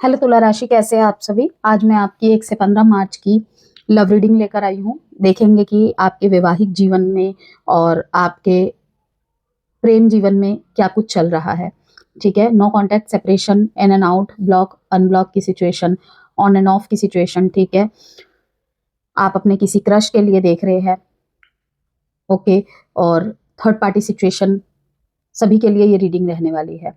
Hello तुला राशि, कैसे हैं आप सभी। आज मैं आपकी 1 से 15 मार्च की लव रीडिंग लेकर आई हूँ। देखेंगे कि आपके वैवाहिक जीवन में और आपके प्रेम जीवन में क्या कुछ चल रहा है। ठीक है, no contact, separation, in and out, block unblock की सिचुएशन, ऑन एंड ऑफ की सिचुएशन। ठीक है, आप अपने किसी क्रश के लिए देख रहे हैं। ओके, और थर्ड पार्टी सिचुएशन, सभी के लिए ये रीडिंग रहने वाली है।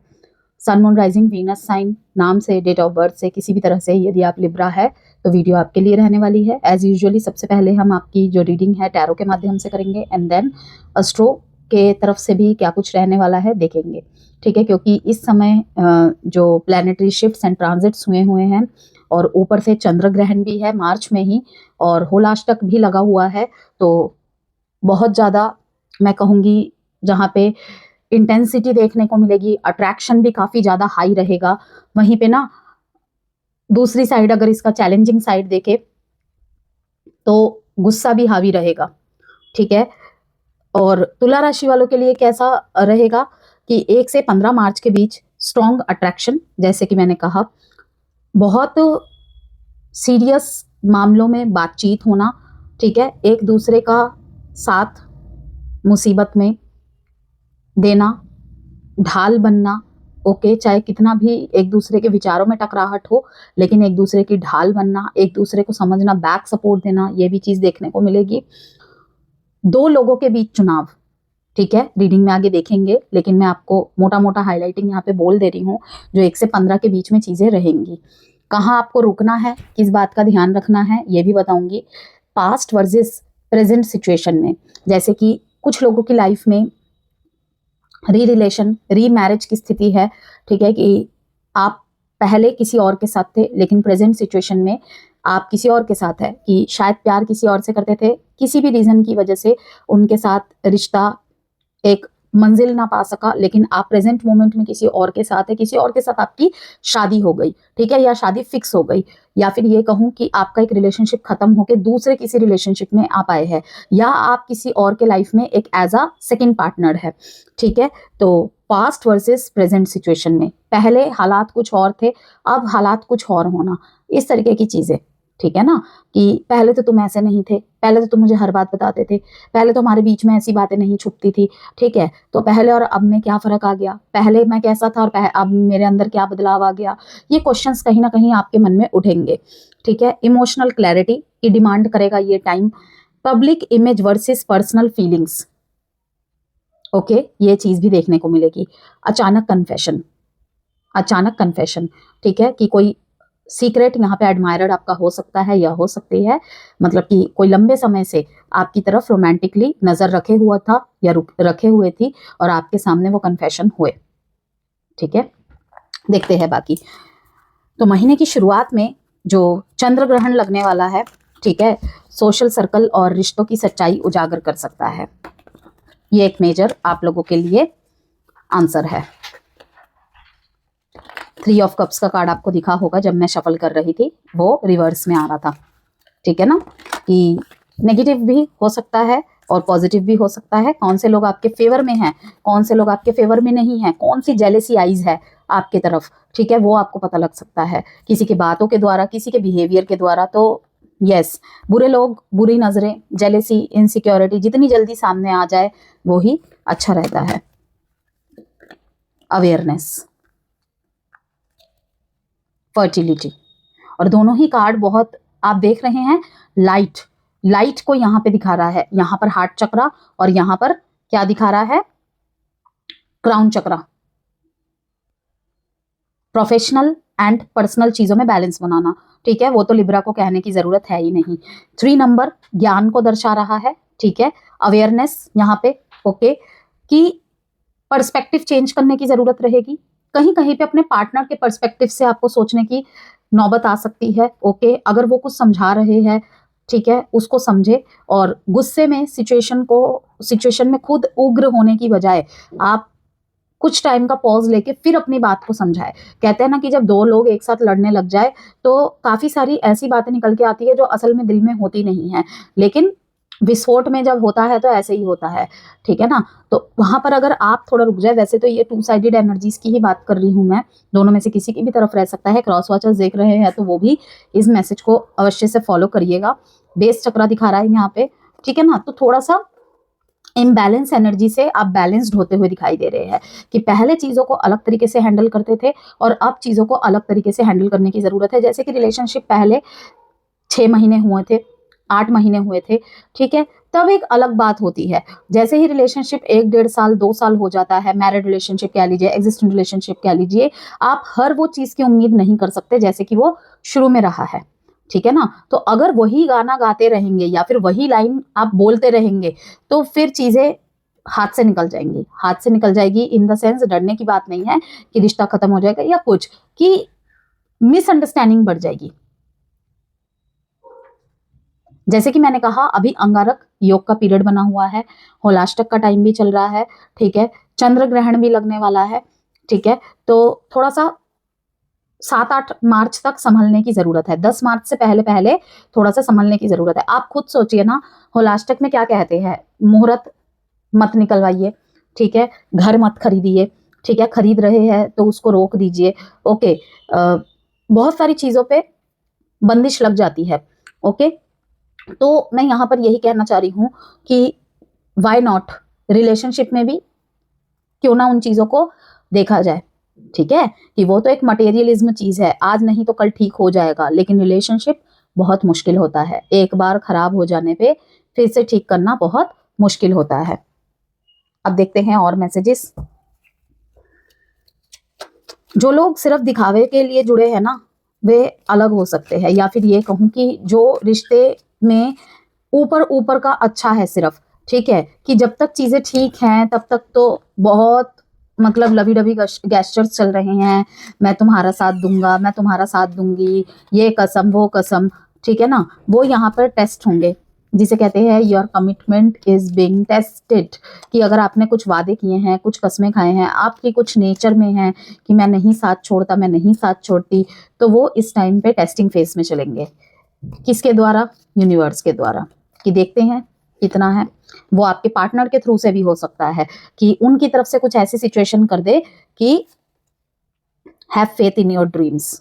Sun moon rising Venus sign, नाम से, डेट ऑफ बर्थ से, किसी भी तरह से यदि आप लिब्रा है तो वीडियो आपके लिए रहने वाली है। एज यूजुअली सबसे पहले हम आपकी जो रीडिंग है टैरो के माध्यम से करेंगे एंड देन एस्ट्रो के तरफ से भी क्या कुछ रहने वाला है देखेंगे। ठीक है, क्योंकि इस समय जो प्लैनेटरी शिफ्ट्स एंड ट्रांजिट्स हुए हैं और ऊपर से चंद्र ग्रहण भी है मार्च में ही और होलाष्टक भी लगा हुआ है, तो बहुत ज़्यादा मैं कहूँगी जहाँ पे इंटेंसिटी देखने को मिलेगी, अट्रैक्शन भी काफ़ी ज़्यादा हाई रहेगा। वहीं पे ना दूसरी साइड अगर इसका चैलेंजिंग साइड देखे तो गुस्सा भी हावी रहेगा। ठीक है, और तुला राशि वालों के लिए कैसा रहेगा कि 1 से 15 मार्च के बीच स्ट्रॉन्ग अट्रैक्शन, जैसे कि मैंने कहा, बहुत सीरियस मामलों में बातचीत होना। ठीक है, एक दूसरे का साथ मुसीबत में देना, ढाल बनना। ओके, चाहे कितना भी एक दूसरे के विचारों में टकराहट हो, लेकिन एक दूसरे की ढाल बनना, एक दूसरे को समझना, बैक सपोर्ट देना, ये भी चीज देखने को मिलेगी। दो लोगों के बीच चुनाव, ठीक है, रीडिंग में आगे देखेंगे, लेकिन मैं आपको मोटा मोटा हाईलाइटिंग यहाँ पे बोल दे रही हूँ। जो 1 से 15 के बीच में चीजें रहेंगी, कहाँ आपको रुकना है, किस बात का ध्यान रखना है, ये भी बताऊंगी। पास्ट वर्सेस प्रेजेंट सिचुएशन में, जैसे कि कुछ लोगों की लाइफ में री रिलेशन, री मैरिज की स्थिति है। ठीक है, कि आप पहले किसी और के साथ थे लेकिन प्रेजेंट सिचुएशन में आप किसी और के साथ है, कि शायद प्यार किसी और से करते थे, किसी भी रीजन की वजह से उनके साथ रिश्ता एक मंजिल ना पा सका, लेकिन आप प्रेजेंट मोमेंट में किसी और के साथ है, किसी और के साथ आपकी शादी हो गई। ठीक है, या शादी फिक्स हो गई, या फिर ये कहूं कि आपका एक रिलेशनशिप खत्म होकर दूसरे किसी रिलेशनशिप में आप आए हैं, या आप किसी और के लाइफ में एक एज अ सेकेंड पार्टनर है। ठीक है, तो पास्ट वर्सेस प्रेजेंट सिचुएशन में पहले हालात कुछ और थे, अब हालात कुछ और होना, इस तरीके की चीजें। ठीक है ना, कि पहले तो तुम ऐसे नहीं थे, पहले तो तुम मुझे हर बात बताते थे, पहले तो हमारे बीच में ऐसी बातें नहीं छुपती थी। ठीक है, तो पहले और अब में क्या फर्क आ गया, पहले मैं कैसा था और अब मेरे अंदर क्या बदलाव आ गया, ये क्वेश्चंस कहीं ना कहीं आपके मन में उठेंगे। ठीक है, इमोशनल क्लैरिटी की डिमांड करेगा ये time. Public image versus personal feelings, okay, ये चीज भी देखने को मिलेगी। अचानक कन्फेशन, अचानक कन्फेशन, ठीक है, कि कोई सीक्रेट यहाँ पे एडमायरर आपका हो सकता है या हो सकती है, मतलब कि कोई लंबे समय से आपकी तरफ रोमांटिकली नजर रखे हुआ था या रखे हुए थी और आपके सामने वो कन्फेशन हुए। ठीक है, देखते हैं बाकी। तो महीने की शुरुआत में जो चंद्र ग्रहण लगने वाला है, ठीक है, सोशल सर्कल और रिश्तों की सच्चाई उजागर कर सकता है। ये एक मेजर आप लोगों के लिए आंसर है। 3 ऑफ कप्स का कार्ड आपको दिखा होगा जब मैं शफल कर रही थी, वो रिवर्स में आ रहा था। ठीक है ना, कि नेगेटिव भी हो सकता है और पॉजिटिव भी हो सकता है। कौन से लोग आपके फेवर में हैं, कौन से लोग आपके फेवर में नहीं हैं, कौन सी जेलेसी आइज है आपके तरफ, ठीक है, वो आपको पता लग सकता है किसी की बातों के द्वारा, किसी के बिहेवियर के द्वारा। तो यस, बुरे लोग, बुरी नजरें, जेलेसी, इनसिक्योरिटी जितनी जल्दी सामने आ जाए वो ही अच्छा रहता है। अवेयरनेस, फर्टिलिटी, और दोनों ही कार्ड बहुत आप देख रहे हैं लाइट, लाइट को यहाँ पे दिखा रहा है, यहाँ पर हार्ट चक्रा और यहाँ पर क्या दिखा रहा है, crown chakra. Professional and personal चीजों में बैलेंस बनाना, ठीक है, वो तो लिब्रा को कहने की जरूरत है ही नहीं। 3 नंबर ज्ञान को दर्शा रहा है। ठीक है, अवेयरनेस यहाँ पे, ओके, कि पर्सपेक्टिव चेंज करने की जरूरत रहेगी। कहीं कहीं पे अपने पार्टनर के पर्सपेक्टिव से आपको सोचने की नौबत आ सकती है। ओके, अगर वो कुछ समझा रहे हैं, ठीक है, उसको समझे और गुस्से में सिचुएशन में खुद उग्र होने की बजाय आप कुछ टाइम का पॉज लेके फिर अपनी बात को समझाए। कहते हैं ना कि जब 2 लोग एक साथ लड़ने लग जाए तो काफी सारी ऐसी बातें निकल के आती है जो असल में दिल में होती नहीं है, लेकिन विस्फोट में जब होता है तो ऐसे ही होता है, ठीक है ना। तो वहां पर अगर आप थोड़ा रुक जाए, वैसे तो ये 2 साइडेड एनर्जीज की ही बात कर रही हूँ मैं, दोनों में से किसी की भी तरफ रह सकता है। क्रॉस वॉचर्स देख रहे हैं तो वो भी इस मैसेज को अवश्य से फॉलो करिएगा। बेस चक्रा दिखा रहा है यहाँ पे, ठीक है ना। तो थोड़ा सा इम्बैलेंस एनर्जी से आप बैलेंस्ड होते हुए दिखाई दे रहे हैं कि पहले चीज़ों को अलग तरीके से हैंडल करते थे और अब चीज़ों को अलग तरीके से हैंडल करने की ज़रूरत है। जैसे कि रिलेशनशिप पहले 6 महीने हुए थे, 8 महीने हुए थे, ठीक है, तब एक अलग बात होती है। जैसे ही रिलेशनशिप 1 डेढ़ साल 2 साल हो जाता है, मैरिड रिलेशनशिप कह लीजिए, एग्जिस्टिंग रिलेशनशिप कह लीजिए, आप हर वो चीज़ की उम्मीद नहीं कर सकते जैसे कि वो शुरू में रहा है, ठीक है ना। तो अगर वही गाना गाते रहेंगे या फिर वही लाइन आप बोलते रहेंगे तो फिर चीज़ें हाथ से निकल जाएंगी। हाथ से निकल जाएगी इन द सेंस, डरने की बात नहीं है कि रिश्ता खत्म हो जाएगा या कुछ, कि मिसअंडरस्टैंडिंग बढ़ जाएगी। जैसे कि मैंने कहा, अभी अंगारक योग का पीरियड बना हुआ है, होलाष्टक का टाइम भी चल रहा है, ठीक है, चंद्र ग्रहण भी लगने वाला है, ठीक है। तो थोड़ा सा 7-8 मार्च तक संभलने की जरूरत है। 10 मार्च से पहले पहले थोड़ा सा संभलने की जरूरत है। आप खुद सोचिए ना, होलाष्टक में क्या कहते हैं, मुहूर्त मत निकलवाइए, ठीक है, घर मत खरीदिए, ठीक है, खरीद रहे हैं तो उसको रोक दीजिए, ओके। बहुत सारी चीजों पे बंदिश लग जाती है, ओके। तो मैं यहाँ पर यही कहना चाह रही हूँ कि वाई नॉट, रिलेशनशिप में भी क्यों ना उन चीज़ों को देखा जाए, ठीक है, कि वो तो एक मटेरियलिज्म चीज़ है, आज नहीं तो कल ठीक हो जाएगा, लेकिन रिलेशनशिप बहुत मुश्किल होता है। एक बार खराब हो जाने पे फिर से ठीक करना बहुत मुश्किल होता है। अब देखते हैं और मैसेजेस। जो लोग सिर्फ दिखावे के लिए जुड़े हैं ना, वे अलग हो सकते हैं, या फिर ये कहूँ कि जो रिश्ते में ऊपर ऊपर का अच्छा है सिर्फ, ठीक है, कि जब तक चीजें ठीक हैं तब तक तो बहुत मतलब लवी डवी गैस्चर्स चल रहे हैं, मैं तुम्हारा साथ दूंगा, मैं तुम्हारा साथ दूंगी, ये कसम वो कसम, ठीक है ना, वो यहाँ पर टेस्ट होंगे, जिसे कहते हैं your commitment is being tested. कि अगर आपने कुछ वादे किए हैं, कुछ कस्में खाए हैं, आपकी कुछ नेचर में है कि मैं नहीं साथ छोड़ता, मैं नहीं साथ छोड़ती, तो वो इस टाइम पे टेस्टिंग फेज में चलेंगे। किसके द्वारा? यूनिवर्स के द्वारा, कि देखते हैं कितना है। वो आपके पार्टनर के थ्रू से भी हो सकता है कि उनकी तरफ से कुछ ऐसी सिचुएशन कर दे कि have faith in your dreams,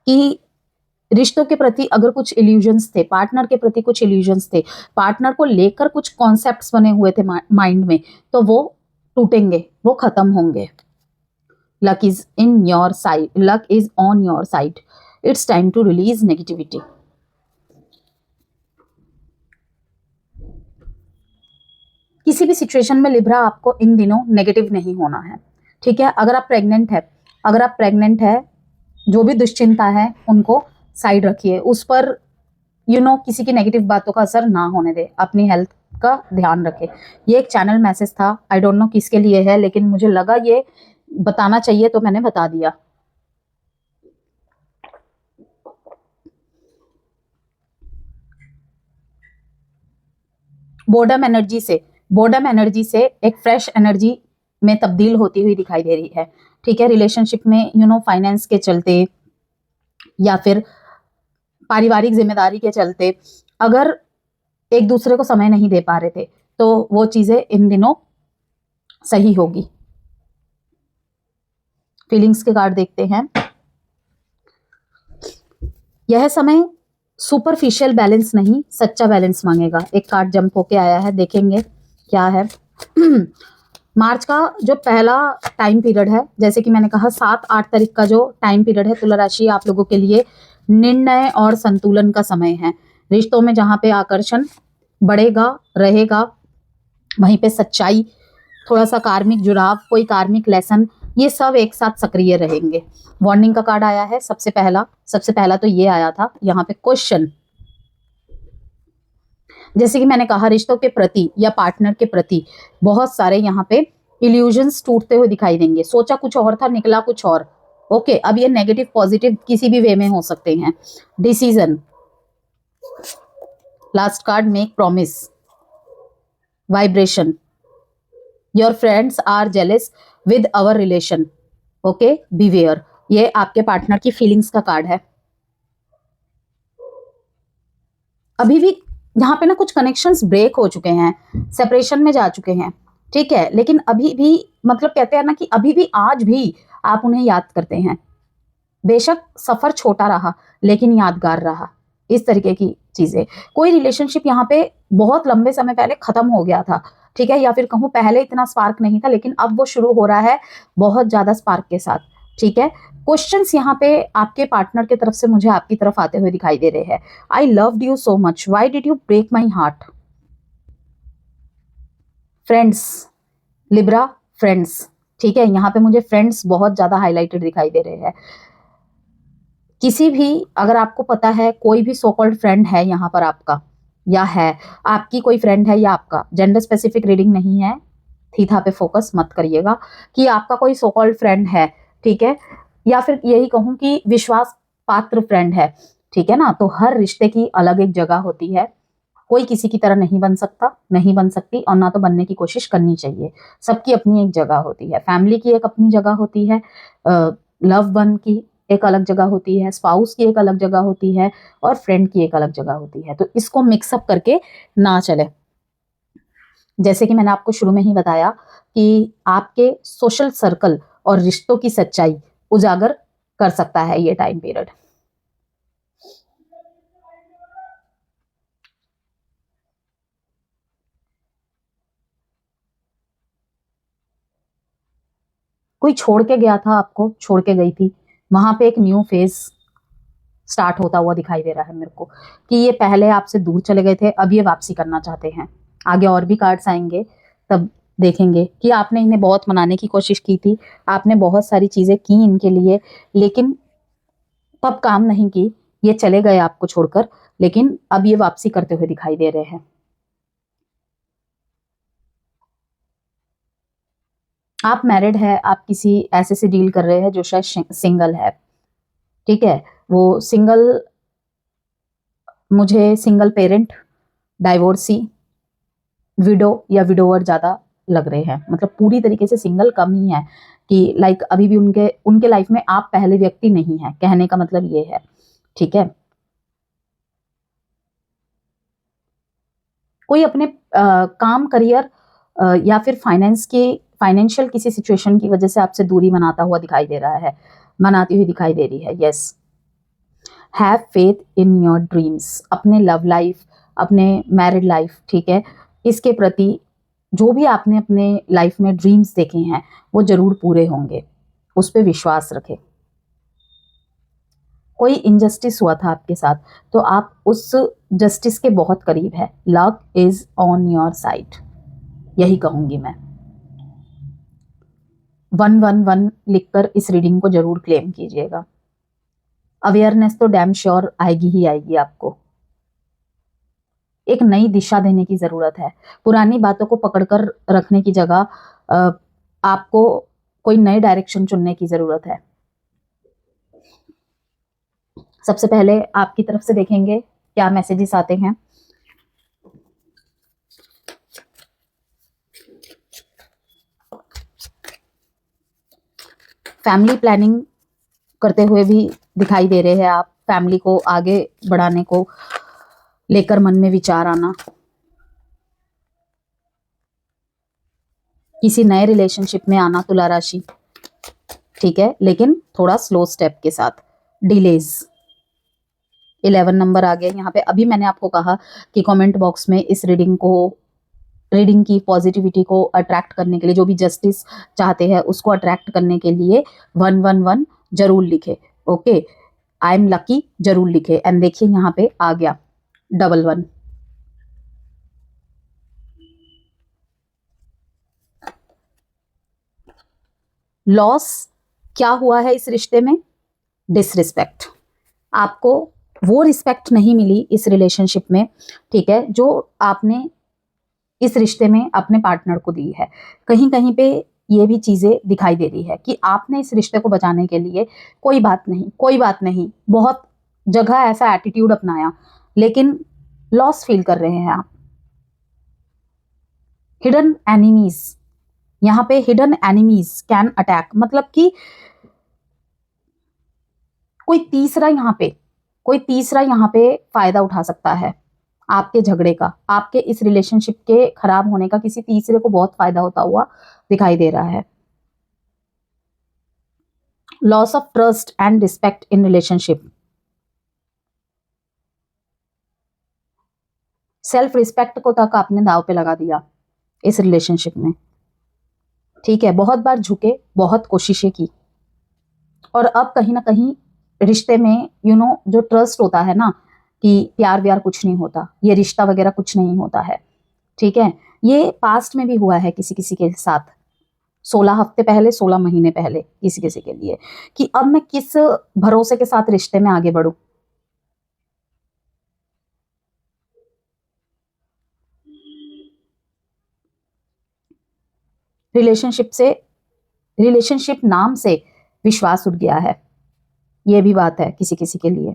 कि रिश्तों के प्रति अगर कुछ इल्यूजन्स थे, पार्टनर के प्रति कुछ इल्यूजन्स थे, पार्टनर को लेकर कुछ कॉन्सेप्ट्स बने हुए थे माइंड में, तो वो टूटेंगे, वो खत्म होंगे। Luck is in your side, luck is on your side, it's time to release negativity. किसी भी सिचुएशन में लिब्रा आपको इन दिनों नेगेटिव नहीं होना है, ठीक है। अगर आप प्रेग्नेंट है, अगर आप प्रेग्नेंट है, जो भी दुश्चिंता है उनको साइड रखिए, उस पर किसी की नेगेटिव बातों का असर ना होने दे, अपनी हेल्थ का ध्यान रखे। ये एक चैनल मैसेज था, आई डोंट नो किसके लिए है, लेकिन मुझे लगा ये बताना चाहिए तो मैंने बता दिया। बोर्डम एनर्जी से एक फ्रेश एनर्जी में तब्दील होती हुई दिखाई दे रही है, ठीक है। रिलेशनशिप में फाइनेंस के चलते या फिर पारिवारिक जिम्मेदारी के चलते अगर एक दूसरे को समय नहीं दे पा रहे थे तो वो चीजें इन दिनों सही होगी। फीलिंग्स के कार्ड देखते हैं। यह समय सुपरफिशियल बैलेंस नहीं, सच्चा बैलेंस मांगेगा। एक कार्ड जंप होके आया है, देखेंगे क्या है। मार्च का जो पहला टाइम पीरियड है, जैसे कि मैंने कहा 7-8 तारीख का जो टाइम पीरियड है, तुला राशि आप लोगों के लिए निर्णय और संतुलन का समय है। रिश्तों में जहां पे आकर्षण बढ़ेगा रहेगा, वहीं पे सच्चाई, थोड़ा सा कार्मिक जुड़ाव, कोई कार्मिक लेसन, ये सब एक साथ सक्रिय रहेंगे। वार्निंग का कार्ड आया है सबसे पहला तो ये आया था यहाँ पे क्वेश्चन। जैसे कि मैंने कहा, रिश्तों के प्रति या पार्टनर के प्रति बहुत सारे यहाँ पे इल्यूजन्स टूटते हुए दिखाई देंगे। सोचा कुछ और था, निकला कुछ और, ओके। अब ये नेगेटिव पॉजिटिव किसी भी वे में हो सकते हैं। Decision, last card make promise, vibration, your friends are jealous with our relation, okay, beware. ये आपके पार्टनर की फीलिंग्स का कार्ड है। अभी भी यहाँ पे ना कुछ कनेक्शंस ब्रेक हो चुके हैं, सेपरेशन में जा चुके हैं, ठीक है, लेकिन अभी भी मतलब कहते हैं ना कि अभी भी आज भी आप उन्हें याद करते हैं। बेशक सफर छोटा रहा लेकिन यादगार रहा, इस तरीके की चीजें। कोई रिलेशनशिप यहाँ पे बहुत लंबे समय पहले खत्म हो गया था, ठीक है, या फिर कहूँ पहले इतना स्पार्क नहीं था, लेकिन अब वो शुरू हो रहा है बहुत ज्यादा स्पार्क के साथ, ठीक है। क्वेश्चंस यहाँ पे आपके पार्टनर की तरफ से मुझे आपकी तरफ आते हुए दिखाई दे रहे हैं। I loved you so much, why did you break my heart. Friends, Libra, friends, ठीक है, यहाँ पे मुझे फ्रेंड्स बहुत ज्यादा हाईलाइटेड दिखाई दे रहे हैं। किसी भी, अगर आपको पता है कोई भी सो कॉल्ड फ्रेंड है यहाँ पर आपका, या है आपकी कोई फ्रेंड है, या आपका जेंडर स्पेसिफिक रीडिंग नहीं है, थीथा पे फोकस मत करिएगा, कि आपका कोई सो कॉल्ड फ्रेंड है, ठीक है, या फिर यही कहूँ कि विश्वास पात्र फ्रेंड है, ठीक है ना। तो हर रिश्ते की अलग एक जगह होती है, कोई किसी की तरह नहीं बन सकता, नहीं बन सकती, और ना तो बनने की कोशिश करनी चाहिए। सबकी अपनी एक जगह होती है, फैमिली की एक अपनी जगह होती है, लव वन की एक अलग जगह होती है, स्पाउस की एक अलग जगह होती है, और फ्रेंड की एक अलग जगह होती है। तो इसको मिक्सअप करके ना चले। जैसे कि मैंने आपको शुरू में ही बताया कि आपके सोशल सर्कल और रिश्तों की सच्चाई उजागर कर सकता है ये टाइम पीरियड। कोई छोड़ के गया था आपको, छोड़ के गई थी, वहां पे एक न्यू फेज स्टार्ट होता हुआ दिखाई दे रहा है मेरे को, कि ये पहले आपसे दूर चले गए थे, अब ये वापसी करना चाहते हैं। आगे और भी कार्ड्स आएंगे, तब देखेंगे कि आपने इन्हें बहुत मनाने की कोशिश की थी, आपने बहुत सारी चीजें की इनके लिए, लेकिन तब काम नहीं की, ये चले गए आपको छोड़कर, लेकिन अब ये वापसी करते हुए दिखाई दे रहे हैं। आप मैरिड है, आप किसी ऐसे से डील कर रहे हैं जो शायद सिंगल है, ठीक है। वो सिंगल, मुझे सिंगल पेरेंट, डाइवोर्सी, विडो या विडोवर ज्यादा लग रहे हैं, मतलब पूरी तरीके से सिंगल कम ही है, कि लाइक अभी भी उनके उनके लाइफ में आप पहले व्यक्ति नहीं है, कहने का मतलब ये है, ठीक है। कोई अपने काम, करियर या फिर फाइनेंशियल किसी सिचुएशन की वजह से आपसे दूरी बनाता हुआ दिखाई दे रहा है, मनाती हुई दिखाई दे रही है। Yes, have faith in your dreams, अपने लव लाइफ, अपने मैरिड लाइफ, ठीक है, इसके प्रति जो भी आपने अपने लाइफ में ड्रीम्स देखे हैं वो जरूर पूरे होंगे, उस पर विश्वास रखें। कोई इनजस्टिस हुआ था आपके साथ, तो आप उस जस्टिस के बहुत करीब है। Luck is on your side, यही कहूंगी मैं। 111 लिखकर इस रीडिंग को जरूर क्लेम कीजिएगा। अवेयरनेस तो डैम श्योर आएगी ही आएगी आपको। एक नई दिशा देने की जरूरत है, पुरानी बातों को पकड़कर रखने की जगह आपको कोई नए डायरेक्शन चुनने की जरूरत है। सबसे पहले आपकी तरफ से देखेंगे क्या मैसेजेस आते हैं। फैमिली प्लानिंग करते हुए भी दिखाई दे रहे हैं आप, फैमिली को आगे बढ़ाने को लेकर मन में विचार आना, किसी नए रिलेशनशिप में आना, तुला राशि, ठीक है, लेकिन थोड़ा स्लो स्टेप के साथ, डिलेज। 11 नंबर आ गया यहाँ पे। अभी मैंने आपको कहा कि कमेंट बॉक्स में इस रीडिंग की पॉजिटिविटी को अट्रैक्ट करने के लिए, जो भी जस्टिस चाहते हैं उसको अट्रैक्ट करने के लिए 111 जरूर लिखे, ओके। आई एम लकी जरूर लिखे, एंड देखिए यहाँ पे आ गया 11। लॉस क्या हुआ है इस रिश्ते में? डिसरिस्पेक्ट। आपको वो रिस्पेक्ट नहीं मिली इस रिलेशनशिप में, ठीक है, जो आपने इस रिश्ते में अपने पार्टनर को दी है। कहीं कहीं पे ये भी चीजें दिखाई दे रही है कि आपने इस रिश्ते को बचाने के लिए कोई बात नहीं, कोई बात नहीं, बहुत जगह ऐसा एटीट्यूड अपनाया, लेकिन लॉस फील कर रहे हैं आप। हिडन एनिमीज, यहाँ पे हिडन एनिमीज कैन अटैक, मतलब कि कोई तीसरा यहाँ पे फायदा उठा सकता है आपके झगड़े का, आपके इस रिलेशनशिप के खराब होने का किसी तीसरे को बहुत फायदा होता हुआ दिखाई दे रहा है। Loss of trust and respect in relationship, self respect को तक आपने दाव पे लगा दिया इस रिलेशनशिप में, ठीक है। बहुत बार झुके, बहुत कोशिशें की, और अब कहीं ना कहीं रिश्ते में जो ट्रस्ट होता है ना, कि प्यार व्यार कुछ नहीं होता, ये रिश्ता वगैरह कुछ नहीं होता है, ठीक है। ये पास्ट में भी हुआ है किसी किसी के साथ, 16 हफ्ते पहले, 16 महीने पहले किसी किसी के लिए, कि अब मैं किस भरोसे के साथ रिश्ते में आगे बढ़ूं। रिलेशनशिप नाम से विश्वास उठ गया है, ये भी बात है किसी किसी के लिए।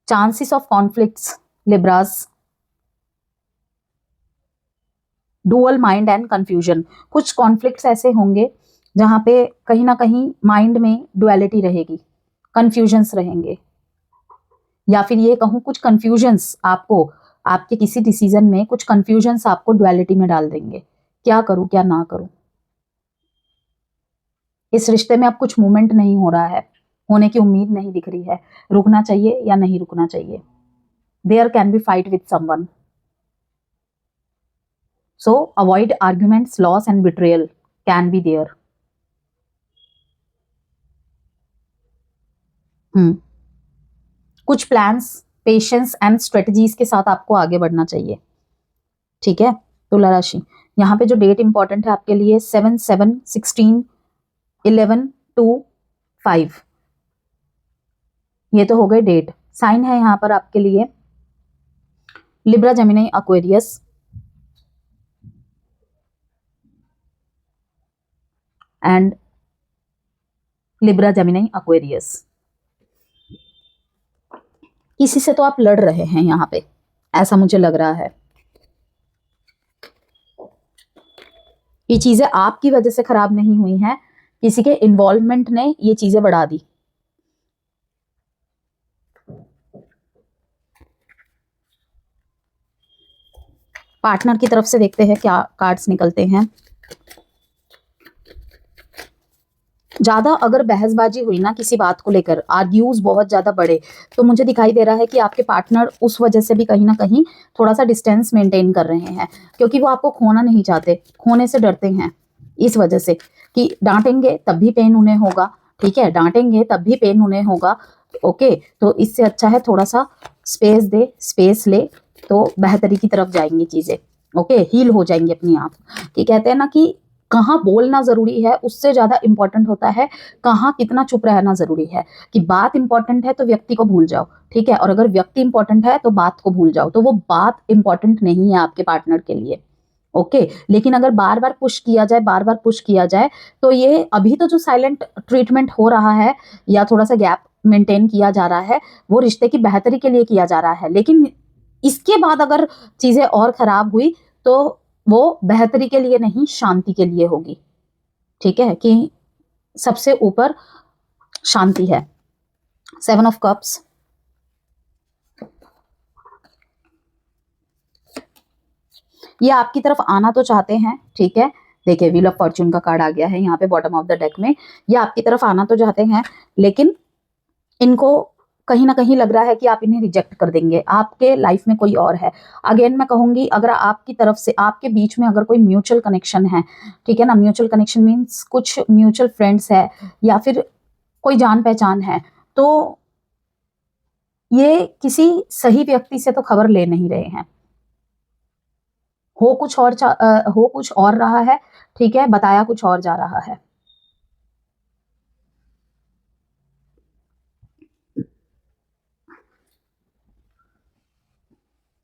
Chances of conflicts, Libras, dual mind and confusion, कुछ कॉन्फ्लिक्ट्स ऐसे होंगे जहां पे कहीं ना कहीं माइंड में डुअलिटी रहेगी, कंफ्यूजन्स रहेंगे, या फिर ये कहूं कुछ कंफ्यूजन्स आपको, आपके किसी डिसीजन में कुछ कंफ्यूजन्स आपको डुअलिटी में डाल देंगे, क्या करूं क्या ना करूं। इस रिश्ते में अब कुछ मूवमेंट नहीं हो रहा है, होने की उम्मीद नहीं दिख रही है, रुकना चाहिए या नहीं रुकना चाहिए। There can be fight with someone, so avoid arguments, loss and betrayal can be there. कुछ प्लान्स, पेशेंस एंड स्ट्रेटजीज के साथ आपको आगे बढ़ना चाहिए, ठीक है। तुला राशि, यहाँ पे जो डेट इंपॉर्टेंट है आपके लिए 7, 7, 16, 11, 2, 5, ये तो हो गए डेट। साइन है यहाँ पर आपके लिए Libra, Gemini, Aquarius, and Libra, Gemini, Aquarius. किसी से तो आप लड़ रहे हैं यहाँ पे, ऐसा मुझे लग रहा है। ये चीजें आपकी वजह से खराब नहीं हुई हैं, किसी के इन्वॉल्वमेंट ने ये चीजें बढ़ा दी। पार्टनर की तरफ से देखते हैं क्या कार्ड्स निकलते हैं। ज्यादा अगर बहसबाजी हुई ना किसी बात को लेकर, आर्ग्यूज बहुत ज्यादा बढ़े, तो मुझे दिखाई दे रहा है कि आपके पार्टनर उस वजह से भी कहीं ना कहीं थोड़ा सा डिस्टेंस मेंटेन कर रहे हैं, क्योंकि वो आपको खोना नहीं चाहते, खोने से डरते हैं इस वजह से कि डांटेंगे तब भी पेन उन्हें होगा, ठीक है, डांटेंगे तब भी पेन उन्हें होगा, ओके। तो इससे अच्छा है थोड़ा सा स्पेस दे, स्पेस ले, तो बेहतरी की तरफ जाएंगी चीजें, ओके, हील हो जाएंगी अपनी आप। कि कहते हैं ना कि कहाँ बोलना जरूरी है उससे ज्यादा इंपॉर्टेंट होता है कहाँ कितना चुप रहना जरूरी है। कि बात इंपॉर्टेंट है तो व्यक्ति को भूल जाओ, ठीक है, और अगर व्यक्ति इंपॉर्टेंट है तो बात को भूल जाओ, तो वो बात इंपॉर्टेंट नहीं है आपके पार्टनर के लिए, ओके। लेकिन अगर बार बार पुश किया जाए, बार बार पुश किया जाए, तो ये अभी तो जो साइलेंट ट्रीटमेंट हो रहा है या थोड़ा सा गैप मेंटेन किया जा रहा है, वो रिश्ते की बेहतरी के लिए किया जा रहा है। लेकिन इसके बाद अगर चीजें और खराब हुई तो वो बेहतरी के लिए नहीं, शांति के लिए होगी, ठीक है, कि सबसे ऊपर शांति है। 7 ऑफ कप्स, ये आपकी तरफ आना तो चाहते हैं, ठीक है। देखिए व्हील ऑफ फॉर्च्यून का कार्ड आ गया है यहाँ पे बॉटम ऑफ द डेक में। ये आपकी तरफ आना तो चाहते हैं, लेकिन इनको कहीं ना कहीं लग रहा है कि आप इन्हें रिजेक्ट कर देंगे, आपके लाइफ में कोई और है। अगेन मैं कहूंगी, अगर आपकी तरफ से, आपके बीच में अगर कोई म्यूचुअल कनेक्शन है, ठीक है ना, म्यूचुअल कनेक्शन मीन्स कुछ म्यूचुअल फ्रेंड्स है या फिर कोई जान पहचान है, तो ये किसी सही व्यक्ति से तो खबर ले नहीं रहे हैं। हो कुछ और रहा है, ठीक है, बताया कुछ और जा रहा है।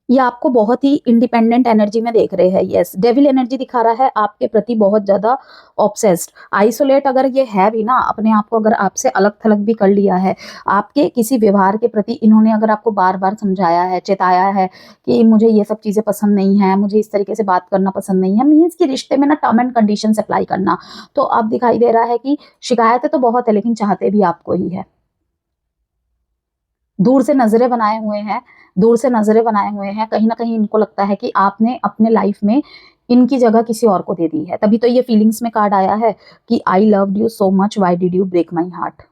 ये आपको बहुत ही इंडिपेंडेंट एनर्जी में देख रहे हैं। यस, डेविल एनर्जी दिखा रहा है आपके प्रति, बहुत ज्यादा ऑब्सेस्ड। आइसोलेट अगर ये है भी ना, अपने आप को अगर आपसे अलग थलग भी कर लिया है, आपके किसी व्यवहार के प्रति इन्होंने अगर आपको बार बार समझाया है, चेताया है कि मुझे ये सब चीजें पसंद नहीं है, मुझे इस तरीके से बात करना पसंद नहीं है, मीन्स कि रिश्ते में ना टर्म एंड कंडीशन अप्लाई करना, तो अब दिखाई दे रहा है कि शिकायतें तो बहुत है लेकिन चाहते भी आपको ही है। दूर से नजरें बनाए हुए हैं, दूर से नजरें बनाए हुए हैं। कहीं ना कहीं इनको लगता है कि आपने अपने लाइफ में इनकी जगह किसी और को दे दी है, तभी तो ये फीलिंग्स में कार्ड आया है कि I loved you so much, why did you break my heart.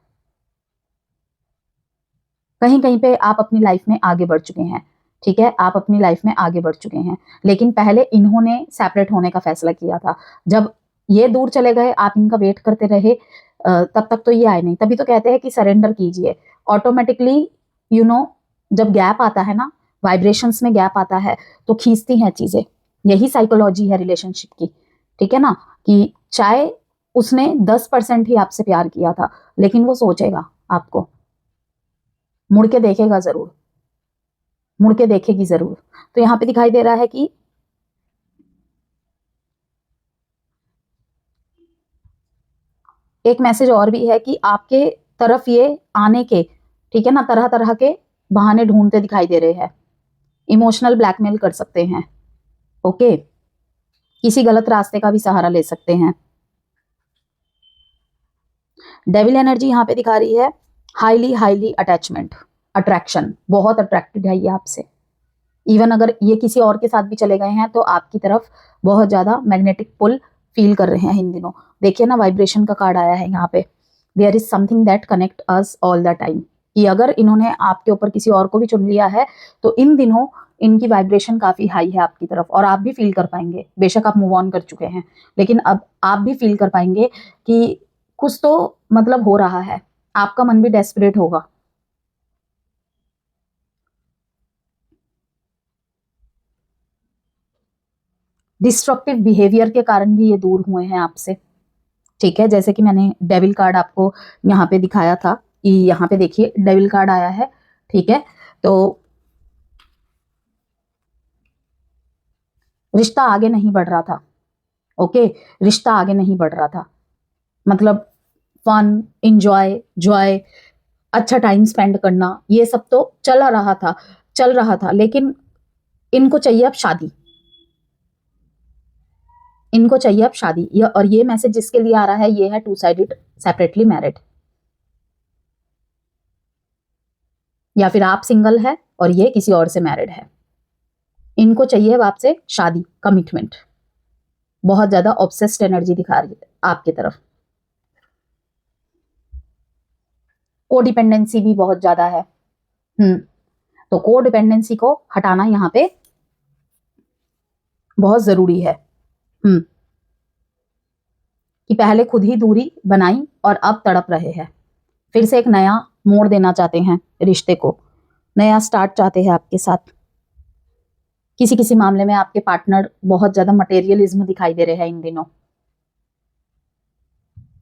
कहीं कहीं पे आप अपनी लाइफ में आगे बढ़ चुके हैं, ठीक है, आप अपनी लाइफ में आगे बढ़ चुके हैं, लेकिन पहले इन्होंने सेपरेट होने का फैसला किया था। जब ये दूर चले गए, आप इनका वेट करते रहे, तब तक तो ये आए नहीं। तभी तो कहते हैं कि सरेंडर कीजिए ऑटोमेटिकली। यू नो, जब गैप आता है ना, वाइब्रेशंस में गैप आता है, तो खींचती हैं चीजें। यही साइकोलॉजी है रिलेशनशिप की, ठीक है ना, कि चाहे उसने 10% ही आपसे प्यार किया था, लेकिन वो सोचेगा आपको, मुड़ के देखेगा जरूर, मुड़ के देखेगी जरूर। तो यहाँ पे दिखाई दे रहा है कि एक मैसेज और भी है कि आपके तरफ ये आने के, ठीक है ना, तरह तरह के बहाने ढूंढते दिखाई दे रहे हैं। इमोशनल ब्लैकमेल कर सकते हैं, ओके, किसी गलत रास्ते का भी सहारा ले सकते हैं। डेविल एनर्जी यहाँ पे दिखा रही है हाईली हाईली अटैचमेंट, अट्रैक्शन, बहुत अट्रैक्टेड है ये आपसे। इवन अगर ये किसी और के साथ भी चले गए हैं तो आपकी तरफ बहुत ज्यादा मैग्नेटिक पुल फील कर रहे हैं इन दिनों। देखिए ना, वाइब्रेशन का कार्ड आया है यहाँ पे, there is something that connect us all the time. कि अगर इन्होंने आपके ऊपर किसी और को भी चुन लिया है तो इन दिनों इनकी वाइब्रेशन काफी हाई है आपकी तरफ, और आप भी फील कर पाएंगे। बेशक आप मूव ऑन कर चुके हैं, लेकिन अब आप भी फील कर पाएंगे कि कुछ तो मतलब हो रहा है। आपका मन भी डेस्परेट होगा। डिस्ट्रक्टिव बिहेवियर के कारण भी ये दूर हुए हैं आपसे, ठीक है। जैसे कि मैंने डेविल कार्ड आपको यहाँ पे दिखाया था, कि यहाँ पे देखिए डेविल कार्ड आया है, ठीक है। तो रिश्ता आगे नहीं बढ़ रहा था, ओके, रिश्ता आगे नहीं बढ़ रहा था। मतलब फन, इंजॉय, जॉय, अच्छा टाइम स्पेंड करना, ये सब तो चल रहा था, लेकिन इनको चाहिए अब शादी, इनको चाहिए अब शादी। और ये मैसेज जिसके लिए आ रहा है, ये है टू साइडेड सेपरेटली मैरिड, या फिर आप सिंगल है और ये किसी और से मैरिड है। इनको चाहिए अब आपसे शादी, कमिटमेंट। बहुत ज्यादा ऑब्सेस्ड एनर्जी दिखा रही है आपकी तरफ। कोडिपेंडेंसी भी बहुत ज्यादा है। तो कोडिपेंडेंसी को हटाना यहाँ पे बहुत जरूरी है। कि पहले खुद ही दूरी बनाई और अब तड़प रहे हैं, फिर से एक नया मोड़ देना चाहते हैं रिश्ते को, नया स्टार्ट चाहते हैं आपके साथ। किसी किसी मामले में आपके पार्टनर बहुत ज्यादा मटेरियलिज्म दिखाई दे रहे हैं इन दिनों।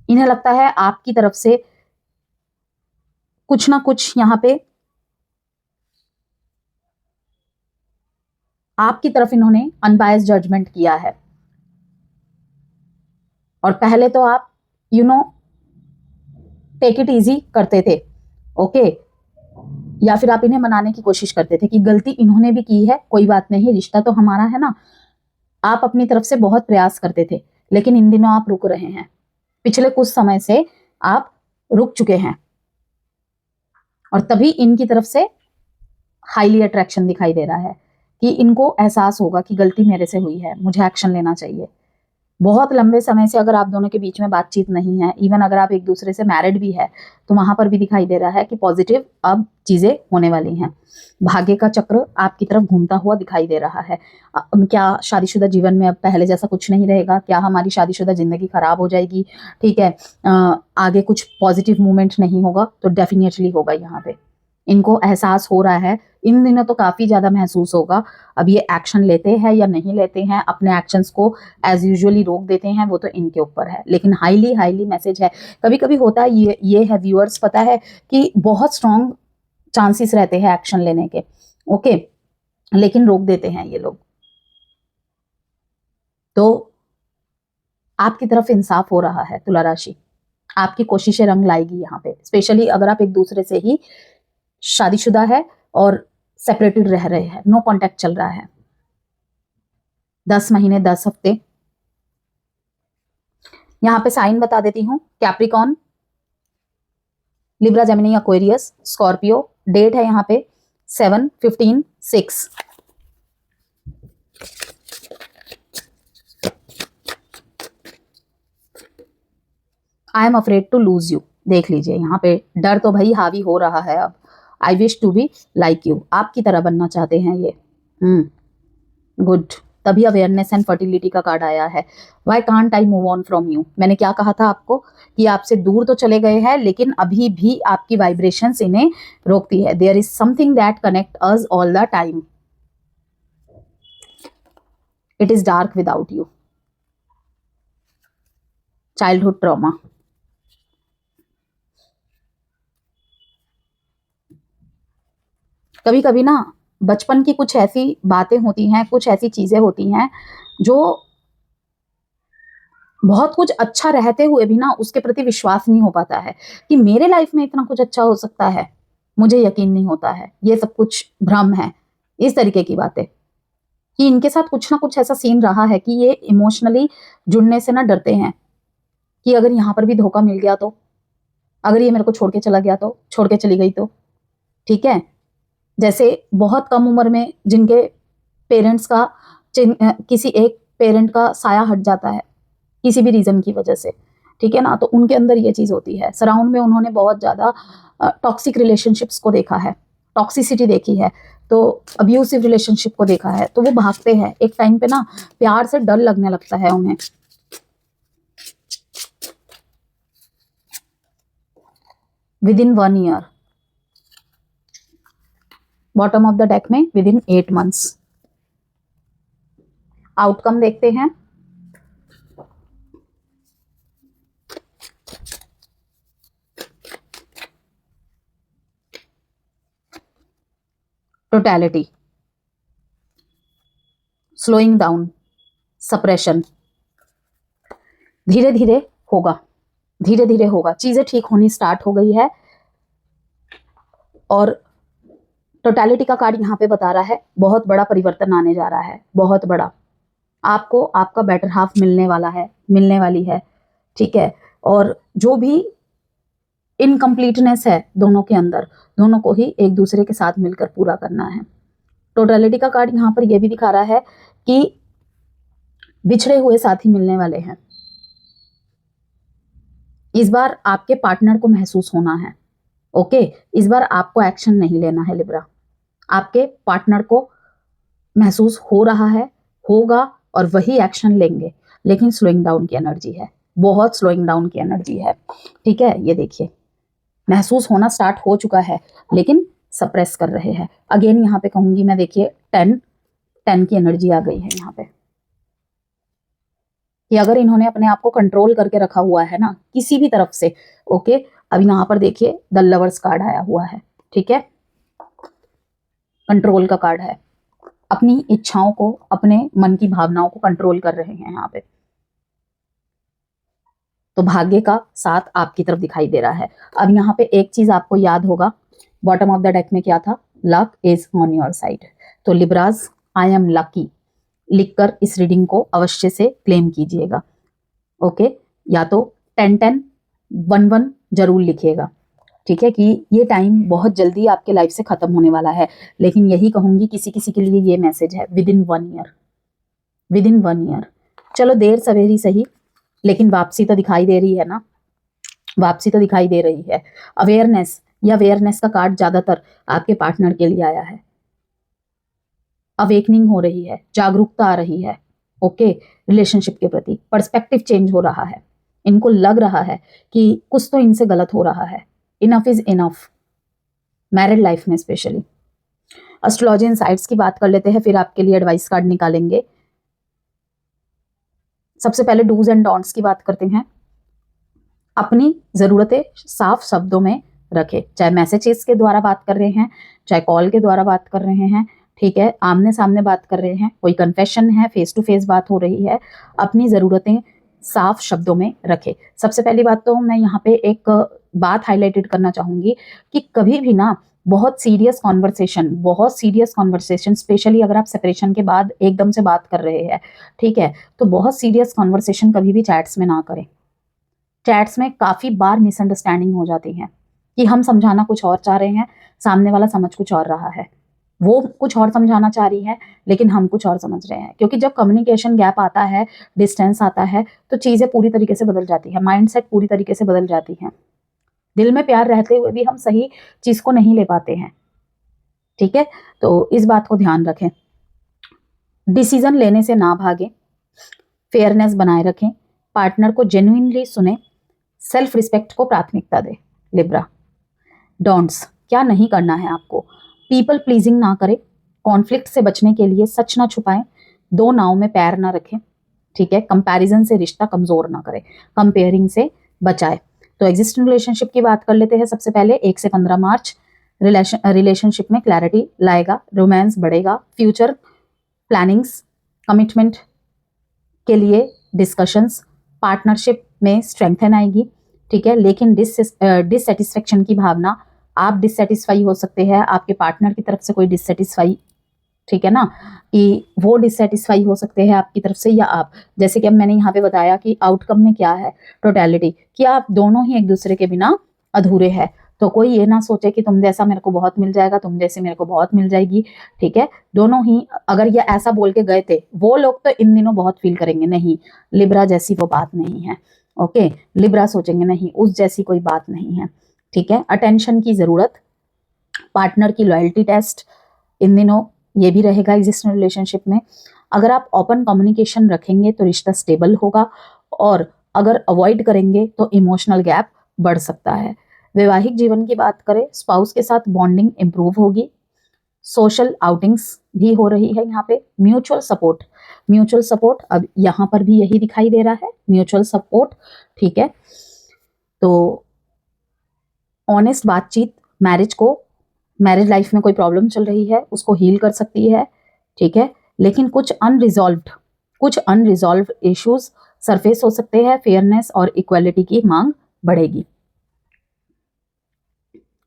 इन्हें लगता है आपकी तरफ से कुछ ना कुछ यहाँ पे आपकी तरफ इन्होंने अनबायस्ड जजमेंट किया है। और पहले तो आप टेक इट इजी करते थे, ओके, या फिर आप इन्हें मनाने की कोशिश करते थे कि गलती इन्होंने भी की है, कोई बात नहीं, रिश्ता तो हमारा है ना। आप अपनी तरफ से बहुत प्रयास करते थे, लेकिन इन दिनों आप रुक रहे हैं। पिछले कुछ समय से आप रुक चुके हैं, और तभी इनकी तरफ से हाईली अट्रैक्शन दिखाई दे रहा है कि इनको एहसास होगा कि गलती मेरे से हुई है, मुझे एक्शन लेना चाहिए। बहुत लंबे समय से अगर आप दोनों के बीच में बातचीत नहीं है, इवन अगर आप एक दूसरे से मैरिड भी है, तो वहां पर भी दिखाई दे रहा है कि पॉजिटिव अब चीजें होने वाली हैं। भाग्य का चक्र आपकी तरफ घूमता हुआ दिखाई दे रहा है। क्या शादीशुदा जीवन में अब पहले जैसा कुछ नहीं रहेगा? क्या हमारी शादीशुदा जिंदगी खराब हो जाएगी? ठीक है, आगे कुछ पॉजिटिव मूवमेंट नहीं होगा? तो डेफिनेटली होगा। यहाँ पे इनको एहसास हो रहा है, इन दिनों तो काफी ज्यादा महसूस होगा। अब ये एक्शन लेते हैं या नहीं लेते हैं, अपने एक्शंस को एज यूजुअली रोक देते हैं, वो तो इनके ऊपर है। लेकिन हाईली हाईली मैसेज है। कभी कभी होता है ये है व्यूअर्स, पता है कि बहुत स्ट्रॉन्ग चांसेस रहते हैं एक्शन लेने के, ओके, लेकिन रोक देते हैं ये लोग। तो आपकी तरफ इंसाफ हो रहा है तुला राशि, आपकी कोशिशें रंग लाएगी यहाँ पे। स्पेशली अगर आप एक दूसरे से ही शादीशुदा है और सेपरेटेड रह रहे हैं, नो कांटेक्ट चल रहा है 10 महीने 10 हफ्ते। यहां पे साइन बता देती हूं, Capricorn, Libra, Gemini, Aquarius, Scorpio, date है यहाँ पे 7/15/6। I am afraid to lose you. देख लीजिए यहाँ पे डर तो भाई हावी हो रहा है अब। I wish to be like you, आपकी तरह बनना चाहते हैं ये। गुड, तभी अवेयरनेस एंड फर्टिलिटी का कार्ड आया है। Why can't I move on from you. मैंने क्या कहा था आपको कि आपसे दूर तो चले गए हैं, लेकिन अभी भी आपकी वाइब्रेशंस इन्हें रोकती है। There is something that connect us all the time. It is dark without you. Childhood trauma. कभी कभी ना बचपन की कुछ ऐसी बातें होती हैं, कुछ ऐसी चीजें होती हैं जो बहुत कुछ अच्छा रहते हुए भी ना उसके प्रति विश्वास नहीं हो पाता है कि मेरे लाइफ में इतना कुछ अच्छा हो सकता है। मुझे यकीन नहीं होता है, ये सब कुछ भ्रम है। इस तरीके की बातें कि इनके साथ कुछ ना कुछ ऐसा सीन रहा है कि ये इमोशनली जुड़ने से ना डरते हैं कि अगर यहाँ पर भी धोखा मिल गया तो, अगर ये मेरे को छोड़ के चला गया तो, छोड़ के चली गई तो। ठीक है, जैसे बहुत कम उम्र में जिनके पेरेंट्स का किसी एक पेरेंट का साया हट जाता है किसी भी रीजन की वजह से, ठीक है ना, तो उनके अंदर ये चीज होती है। सराउंड में उन्होंने बहुत ज्यादा टॉक्सिक रिलेशनशिप्स को देखा है, टॉक्सिसिटी देखी है, तो अब्यूसिव रिलेशनशिप को देखा है, तो वो भागते हैं। एक टाइम पे ना प्यार से डर लगने लगता है उन्हें। With in 1 year. Bottom of the deck में विद इन 8 मंथ्स। आउटकम देखते हैं। Totality, slowing down, suppression. धीरे धीरे होगा, धीरे धीरे होगा, चीजें ठीक होनी स्टार्ट हो गई है। और टोटैलिटी का कार्ड यहाँ पे बता रहा है बहुत बड़ा परिवर्तन आने जा रहा है, बहुत बड़ा। आपको आपका बेटर हाफ मिलने वाला है, मिलने वाली है। ठीक है, और जो भी इनकम्प्लीटनेस है दोनों के अंदर, दोनों को ही एक दूसरे के साथ मिलकर पूरा करना है। टोटलिटी का कार्ड यहाँ पर यह भी दिखा रहा है कि बिछड़े हुए साथी मिलने वाले हैं। इस बार आपके पार्टनर को महसूस होना है। ओके, इस बार आपको एक्शन नहीं लेना है लिब्रा, आपके पार्टनर को महसूस हो रहा है, होगा, और वही एक्शन लेंगे। लेकिन स्लोइंग डाउन की एनर्जी है, बहुत स्लोइंग डाउन की एनर्जी है। ठीक है, ये देखिए महसूस होना स्टार्ट हो चुका है, लेकिन सप्रेस कर रहे हैं। अगेन यहाँ पे कहूंगी मैं, देखिए 10 की एनर्जी आ गई है यहाँ पे कि अगर इन्होंने अपने आप को कंट्रोल करके रखा हुआ है ना किसी भी तरफ से। ओके, अब यहाँ पर देखिए द लवर्स कार्ड आया हुआ है। ठीक है, कंट्रोल का कार्ड है। अपनी इच्छाओं को, अपने मन की भावनाओं को कंट्रोल कर रहे हैं यहाँ पे। तो भाग्य का साथ आपकी तरफ दिखाई दे रहा है। अब यहाँ पे एक चीज आपको याद होगा, बॉटम ऑफ द डेक में क्या था, luck is on your side. तो लिब्राज, आई एम लकी लिखकर इस रीडिंग को अवश्य से क्लेम कीजिएगा। ओके, या तो 10-10, 1-1 जरूर लिखिएगा। ठीक है, कि ये टाइम बहुत जल्दी आपके लाइफ से खत्म होने वाला है। लेकिन यही कहूंगी किसी किसी के लिए ये मैसेज है with in 1 year, with in 1 year. चलो देर सवेरी सही, लेकिन वापसी तो दिखाई दे रही है ना, वापसी तो दिखाई दे रही है। अवेयरनेस, या अवेयरनेस का कार्ड ज्यादातर आपके पार्टनर के लिए आया है। अवेकनिंग हो रही है, जागरूकता आ रही है। ओके, रिलेशनशिप के प्रति पर्सपेक्टिव चेंज हो रहा है। इनको लग रहा है कि कुछ तो इनसे गलत हो रहा है। Enough is enough, married life में स्पेशली। एस्ट्रोलॉजी इनसाइट्स की बात कर लेते हैं, फिर आपके लिए एडवाइस कार्ड निकालेंगे। सबसे पहले डूज एंड डोंट्स की बात करते हैं। अपनी जरूरतें साफ शब्दों में रखें, चाहे मैसेजेस के द्वारा बात कर रहे हैं, चाहे कॉल के द्वारा बात कर रहे हैं। ठीक है, आमने सामने बात कर रहे हैं, कोई कन्फेशन है, फेस टू फेस बात हो रही है, अपनी जरूरतें साफ शब्दों में रखें। सबसे पहली बात तो मैं यहाँ पे एक बात हाईलाइटेड करना चाहूंगी कि कभी भी ना बहुत सीरियस कॉन्वर्सेशन, स्पेशली अगर आप सेपरेशन के बाद एकदम से बात कर रहे हैं, ठीक है, तो बहुत सीरियस कॉन्वर्सेशन कभी भी चैट्स में ना करें। चैट्स में काफी बार मिसअंडरस्टैंडिंग हो जाती है। कि हम समझाना कुछ और चाह रहे हैं, सामने वाला समझ कुछ और रहा है। वो कुछ और समझाना चाह रही है लेकिन हम कुछ और समझ रहे हैं। क्योंकि जब कम्युनिकेशन गैप आता है, डिस्टेंस आता है, तो चीज़ें पूरी तरीके से बदल जाती है, माइंडसेट पूरी तरीके से बदल जाती है। दिल में प्यार रहते हुए भी हम सही चीज़ को नहीं ले पाते हैं। ठीक है, तो इस बात को ध्यान रखें। डिसीजन लेने से ना भागें, फेयरनेस बनाए रखें, पार्टनर को जेन्युइनली सुने, सेल्फ रिस्पेक्ट को प्राथमिकता दें। लिब्रा, डोंट्स, क्या नहीं करना है आपको? पीपल प्लीजिंग ना करें, कॉन्फ्लिक्ट से बचने के लिए सच ना छुपाएं, दो नाव में पैर ना रखें। ठीक है, कंपैरिजन से रिश्ता कमजोर ना करें, कंपेयरिंग से बचाए। तो एग्जिस्टिंग रिलेशनशिप की बात कर लेते हैं। सबसे पहले 1 से 15 मार्च रिलेशनशिप में क्लैरिटी लाएगा, रोमांस बढ़ेगा, फ्यूचर प्लानिंग्स, कमिटमेंट के लिए डिस्कशंस, पार्टनरशिप में स्ट्रेंथन आएगी। ठीक है, लेकिन डिससेटिस्फेक्शन की भावना, आप डिससेटिस्फाई हो सकते हैं, आपके पार्टनर की तरफ से कोई डिससेटिस्फाई, ठीक है ना, कि वो डिससेटिस्फाई हो सकते हैं आपकी तरफ से या आप। जैसे कि अब मैंने यहाँ पे बताया कि आउटकम में क्या है, टोटलिटी, कि आप दोनों ही एक दूसरे के बिना अधूरे हैं। तो कोई ये ना सोचे कि तुम जैसा मेरे को बहुत मिल जाएगा, तुम जैसे मेरे को बहुत मिल जाएगी। ठीक है, दोनों ही अगर ये ऐसा बोल के गए थे, वो लोग तो इन दिनों बहुत फील करेंगे, नहीं लिब्रा जैसी वो बात नहीं है। ओके, लिब्रा सोचेंगे नहीं उस जैसी कोई बात नहीं है। ठीक है, अटेंशन की जरूरत, पार्टनर की लॉयल्टी टेस्ट इन दिनों ये भी रहेगा एग्जिस्टिंग रिलेशनशिप में। अगर आप ओपन कम्युनिकेशन रखेंगे तो रिश्ता स्टेबल होगा, और अगर अवॉइड करेंगे तो इमोशनल गैप बढ़ सकता है। वैवाहिक जीवन की बात करें, स्पाउस के साथ बॉन्डिंग इंप्रूव होगी, सोशल आउटिंग्स भी हो रही है यहाँ पे, म्यूचुअल सपोर्ट अब यहाँ पर भी यही दिखाई दे रहा है, म्यूचुअल सपोर्ट। ठीक है, तो ऑनेस्ट बातचीत मैरिज लाइफ में कोई प्रॉब्लम चल रही है उसको हील कर सकती है। ठीक है, लेकिन कुछ अनरिजॉल्व इश्यूज सरफेस हो सकते हैं, फेयरनेस और इक्वालिटी की मांग बढ़ेगी।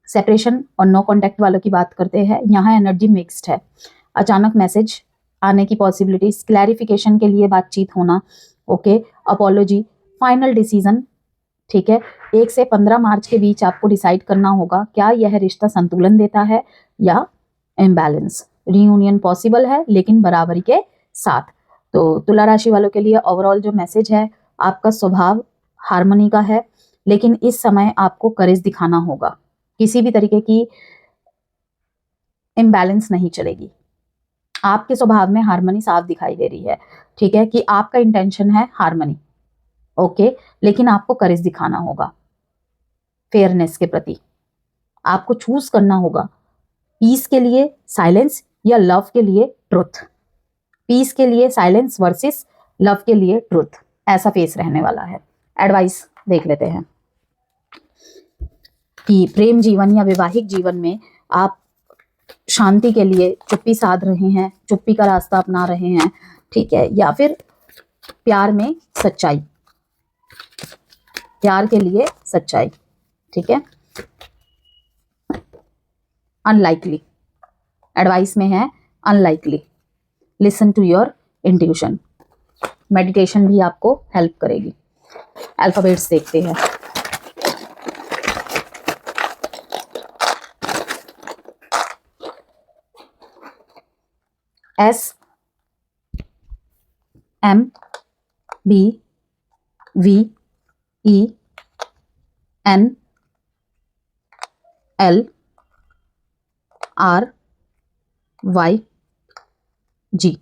सेपरेशन और नो कांटेक्ट वालों की बात करते हैं। यहाँ एनर्जी मिक्स्ड है, अचानक मैसेज आने की पॉसिबिलिटीज, क्लैरिफिकेशन के लिए बातचीत होना, ओके, अपॉलॉजी, फाइनल डिसीजन। ठीक है, 1 से 15 मार्च के बीच आपको डिसाइड करना होगा क्या यह रिश्ता संतुलन देता है या इम्बैलेंस। रियूनियन पॉसिबल है लेकिन बराबरी के साथ। तो तुला राशि वालों के लिए ओवरऑल जो मैसेज है, आपका स्वभाव हार्मनी का है, लेकिन इस समय आपको करेज दिखाना होगा, किसी भी तरीके की इम्बैलेंस नहीं चलेगी। आपके स्वभाव में हार्मनी साफ दिखाई दे रही है। ठीक है, कि आपका इंटेंशन है हार्मनी, ओके, लेकिन आपको करेज दिखाना होगा फेयरनेस के प्रति। आपको चूज करना होगा पीस के लिए साइलेंस या लव के लिए ट्रुथ। पीस के लिए साइलेंस वर्सेस लव के लिए ट्रुथ, ऐसा फेस रहने वाला है। एडवाइस देख लेते हैं कि प्रेम जीवन या वैवाहिक जीवन में आप शांति के लिए चुप्पी साध रहे हैं, चुप्पी का रास्ता अपना रहे हैं। ठीक है, या फिर प्यार में सच्चाई, प्यार के लिए सच्चाई। ठीक है, अनलाइकली, एडवाइस में है unlikely, listen to your intuition. Meditation भी आपको हेल्प करेगी। अल्फाबेट्स देखते हैं। S M B V E N L R Y G।